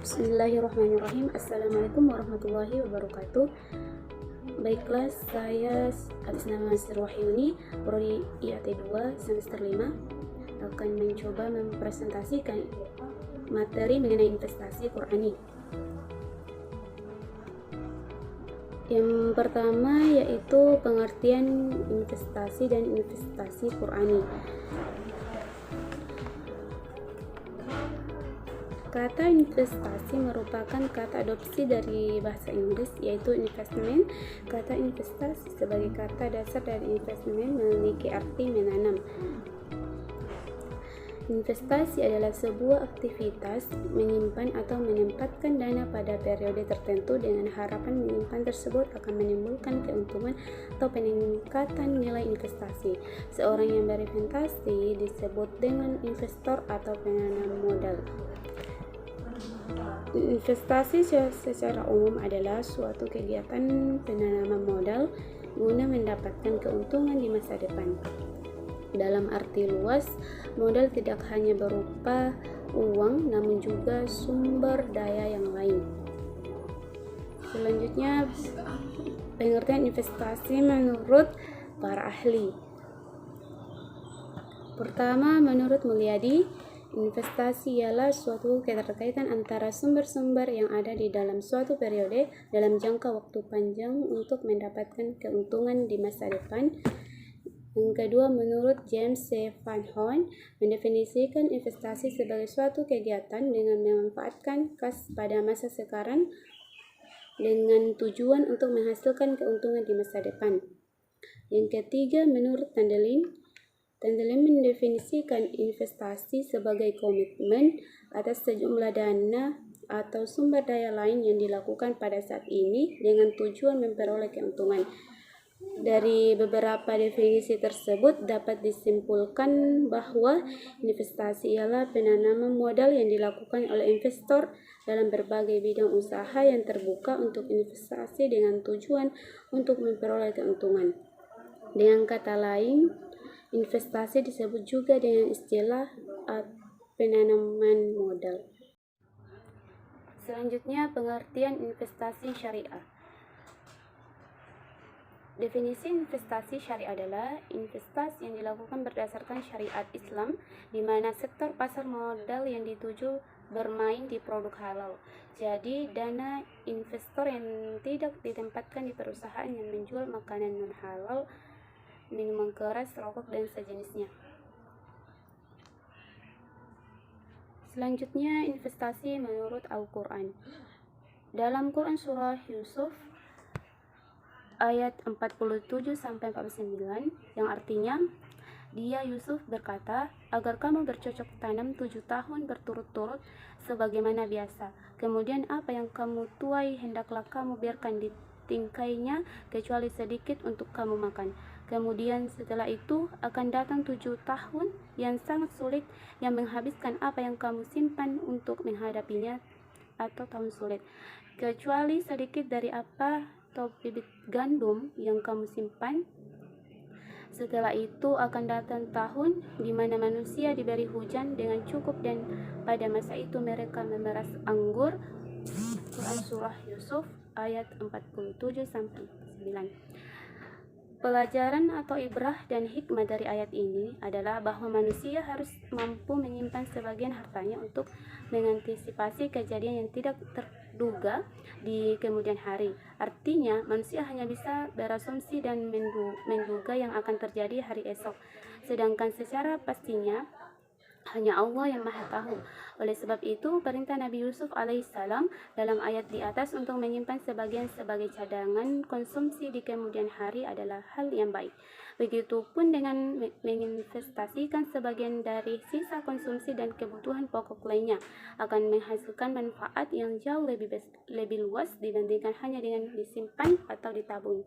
Bismillahirrahmanirrahim. Assalamualaikum warahmatullahi wabarakatuh. Baiklah, saya atas nama Sri Wahyuni, Prodi IAT 2 semester 5 akan mencoba mempresentasikan materi mengenai investasi Qurani. Yang pertama yaitu pengertian investasi dan investasi Qurani. Kata investasi merupakan kata adopsi dari bahasa Inggris, yaitu investment. Kata investasi sebagai kata dasar dari investment memiliki arti menanam. Investasi adalah sebuah aktivitas menyimpan atau menempatkan dana pada periode tertentu dengan harapan menyimpan tersebut akan menimbulkan keuntungan atau peningkatan nilai investasi. Seorang yang berinvestasi disebut dengan investor atau penanam modal. Investasi secara umum adalah suatu kegiatan penanaman modal guna mendapatkan keuntungan di masa depan. Dalam arti luas, modal tidak hanya berupa uang, namun juga sumber daya yang lain. Selanjutnya, pengertian investasi menurut para ahli. Pertama, menurut Mulyadi, investasi ialah suatu keterkaitan antara sumber-sumber yang ada di dalam suatu periode dalam jangka waktu panjang untuk mendapatkan keuntungan di masa depan. Yang kedua, menurut James C. Van Horn, mendefinisikan investasi sebagai suatu kegiatan dengan memanfaatkan kas pada masa sekarang dengan tujuan untuk menghasilkan keuntungan di masa depan. Yang ketiga, menurut Tandelin mendefinisikan investasi sebagai komitmen atas sejumlah dana atau sumber daya lain yang dilakukan pada saat ini dengan tujuan memperoleh keuntungan. Dari beberapa definisi tersebut dapat disimpulkan bahwa investasi ialah penanaman modal yang dilakukan oleh investor dalam berbagai bidang usaha yang terbuka untuk investasi dengan tujuan untuk memperoleh keuntungan. Dengan kata lain, investasi disebut juga dengan istilah penanaman modal. Selanjutnya, pengertian investasi syariah. Definisi investasi syariah adalah investasi yang dilakukan berdasarkan syariat Islam, di mana sektor pasar modal yang dituju bermain di produk halal. Jadi, dana investor yang tidak ditempatkan di perusahaan yang menjual makanan non-halal, minuman keras, rokok, dan sejenisnya. Selanjutnya, investasi menurut Al-Quran. Dalam Quran Surah Yusuf ayat 47-49 yang artinya, dia Yusuf berkata, agar kamu bercocok tanam 7 tahun berturut-turut sebagaimana biasa. Kemudian apa yang kamu tuai hendaklah kamu biarkan di tingkainya kecuali sedikit untuk kamu makan. Kemudian setelah itu akan datang 7 tahun yang sangat sulit yang menghabiskan apa yang kamu simpan untuk menghadapinya, atau tahun sulit, kecuali sedikit dari apa atau bibit gandum yang kamu simpan. Setelah itu akan datang tahun di mana manusia diberi hujan dengan cukup dan pada masa itu mereka memeras anggur. Quran Surah Yusuf ayat 47-9. Pelajaran atau ibrah dan hikmah dari ayat ini adalah bahwa manusia harus mampu menyimpan sebagian hartanya untuk mengantisipasi kejadian yang tidak terduga di kemudian hari. Artinya, manusia hanya bisa berasumsi dan menduga yang akan terjadi hari esok. Sedangkan secara pastinya hanya Allah yang Maha Tahu. Oleh sebab itu, perintah Nabi Yusuf alaihissalam dalam ayat di atas untuk menyimpan sebagian sebagai cadangan konsumsi di kemudian hari adalah hal yang baik. Begitupun dengan menginvestasikan sebagian dari sisa konsumsi dan kebutuhan pokok lainnya akan menghasilkan manfaat yang jauh lebih luas dibandingkan hanya dengan disimpan atau ditabung.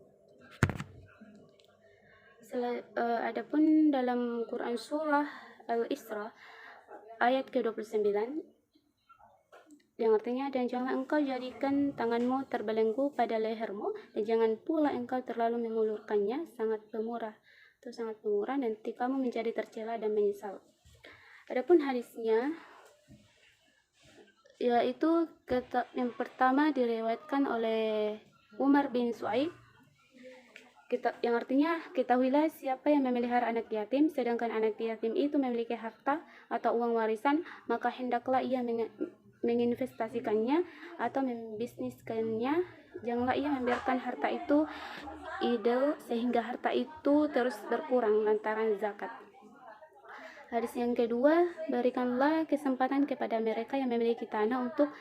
Adapun dalam Quran Surah Al-Isra ayat ke-29 yang artinya, dan jangan engkau jadikan tanganmu terbelenggu pada lehermu, dan jangan pula engkau terlalu mengulurkannya, sangat pemurah nanti kamu menjadi tercela dan menyesal. Adapun hadisnya yaitu yang pertama diriwayatkan oleh Umar bin Su'aib, yang artinya, ketahuilah siapa yang memelihara anak yatim, sedangkan anak yatim itu memiliki harta atau uang warisan, maka hendaklah ia menginvestasikannya atau membisniskannya. Janganlah ia membiarkan harta itu idle sehingga harta itu terus berkurang lantaran zakat. Hadis yang kedua, berikanlah kesempatan kepada mereka yang memiliki tanah untuk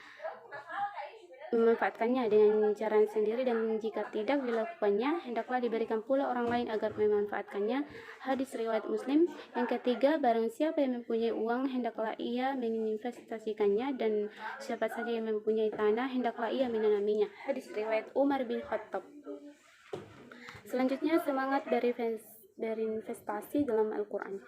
memanfaatkannya dengan cara sendiri, dan jika tidak dilakukannya, hendaklah diberikan pula orang lain agar memanfaatkannya. Hadis riwayat Muslim. Yang ketiga, barang siapa yang mempunyai uang, hendaklah ia menginvestasikannya, dan siapa saja yang mempunyai tanah, hendaklah ia menanaminya. Hadis riwayat Umar bin Khattab. Selanjutnya, semangat berinvestasi dalam Al-Quran.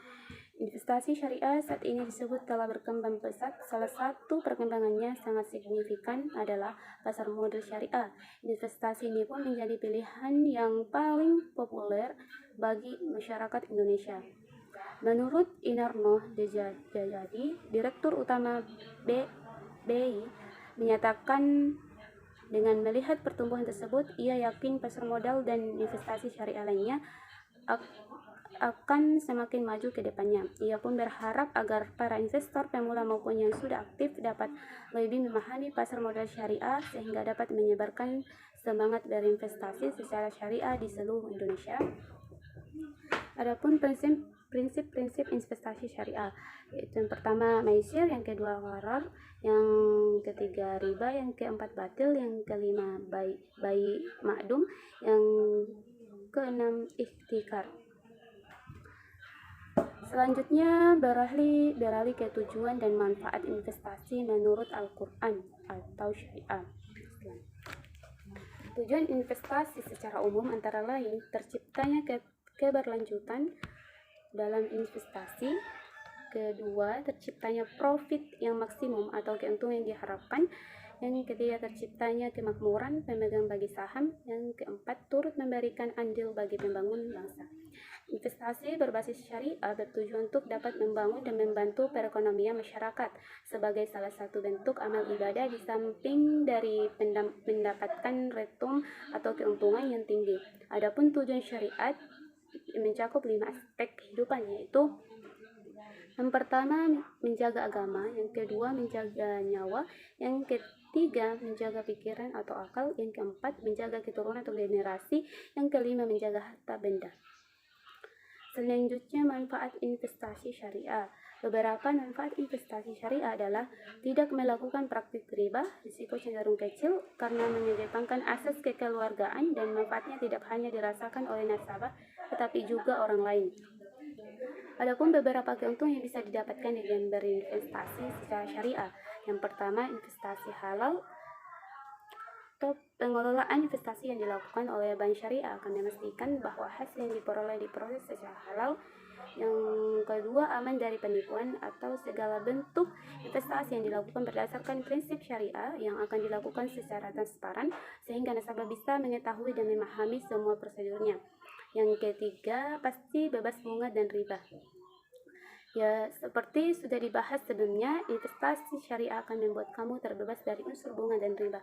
Investasi syariah saat ini disebut telah berkembang pesat. Salah satu perkembangannya sangat signifikan adalah pasar modal syariah. Investasi ini pun menjadi pilihan yang paling populer bagi masyarakat Indonesia. Menurut Inarno Dejadi, Direktur Utama BI, menyatakan dengan melihat pertumbuhan tersebut, ia yakin pasar modal dan investasi syariah lainnya akan semakin maju ke depannya. Ia pun berharap agar para investor pemula maupun yang sudah aktif dapat lebih memahami pasar modal syariah sehingga dapat menyebarkan semangat berinvestasi secara syariah di seluruh Indonesia. Adapun prinsip-prinsip investasi syariah, yaitu yang pertama maisir, yang kedua gharar, yang ketiga riba, yang keempat batil, yang kelima bayi ma'dum, yang keenam ihtikar. Selanjutnya, beralih ke tujuan dan manfaat investasi menurut Al-Quran atau syariah. Tujuan investasi secara umum antara lain terciptanya keberlanjutan dalam investasi, kedua terciptanya profit yang maksimum atau keuntungan yang diharapkan, yang ketiga terciptanya kemakmuran pemegang bagi saham, yang keempat turut memberikan andil bagi pembangunan bangsa. Investasi berbasis syariah bertujuan untuk dapat membangun dan membantu perekonomian masyarakat sebagai salah satu bentuk amal ibadah di samping dari mendapatkan return atau keuntungan yang tinggi. Adapun tujuan syariat mencakup 5 aspek kehidupan, yaitu yang pertama menjaga agama, yang kedua menjaga nyawa, yang ketiga menjaga pikiran atau akal, yang keempat menjaga keturunan atau generasi, yang kelima menjaga harta benda. Selanjutnya, manfaat investasi syariah. Beberapa manfaat investasi syariah adalah tidak melakukan praktik riba, risiko cenderung kecil karena mengedepankan asas kekeluargaan, dan manfaatnya tidak hanya dirasakan oleh nasabah tetapi juga orang lain. Adapun beberapa keuntungan yang bisa didapatkan dengan berinvestasi secara syariah. Yang pertama, investasi halal. Pengelolaan investasi yang dilakukan oleh bank syariah akan memastikan bahwa hasil yang diperoleh diproses secara halal. Yang kedua, aman dari penipuan atau segala bentuk investasi yang dilakukan berdasarkan prinsip syariah yang akan dilakukan secara transparan sehingga nasabah bisa mengetahui dan memahami semua prosedurnya. Yang ketiga, pasti bebas bunga dan riba. Ya, seperti sudah dibahas sebelumnya, investasi syariah akan membuat kamu terbebas dari unsur bunga dan riba.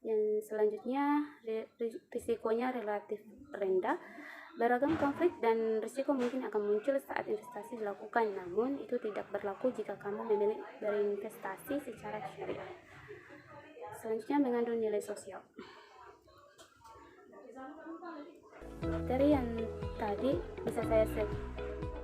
Yang selanjutnya, risikonya relatif rendah. Beragam konflik dan risiko mungkin akan muncul saat investasi dilakukan, namun itu tidak berlaku jika kamu memilih berinvestasi secara syariah. Selanjutnya, mengandung nilai sosial. Dari yang tadi bisa saya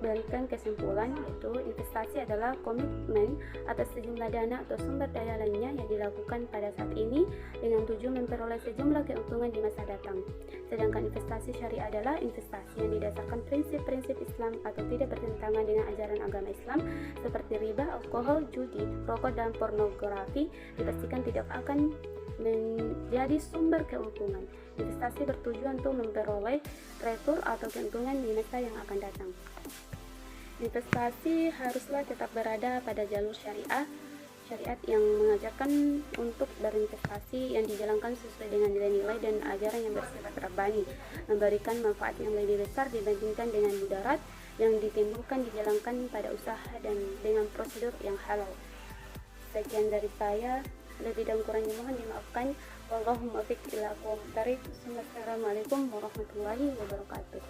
berikan kesimpulan, yaitu investasi adalah komitmen atas sejumlah dana atau sumber daya lainnya yang dilakukan pada saat ini dengan tujuan memperoleh sejumlah keuntungan di masa datang. Sedangkan investasi syariah adalah investasi yang didasarkan prinsip-prinsip Islam atau tidak bertentangan dengan ajaran agama Islam seperti riba, alkohol, judi, rokok, dan pornografi dipastikan tidak akan menjadi sumber keuntungan. Investasi bertujuan untuk memperoleh retur atau keuntungan di masa yang akan datang. Investasi haruslah tetap berada pada jalur syariat yang mengajarkan untuk berinvestasi yang dijalankan sesuai dengan nilai-nilai dan ajaran yang bersifat rabbani, memberikan manfaat yang lebih besar dibandingkan dengan mudarat yang ditimbulkan dijalankan pada usaha dan dengan prosedur yang halal. Sekian dari saya. Lebih dan kurangnya mohon dimaafkan. Wallahumma fiq ila aqwam. Assalamualaikum warahmatullahi wabarakatuh.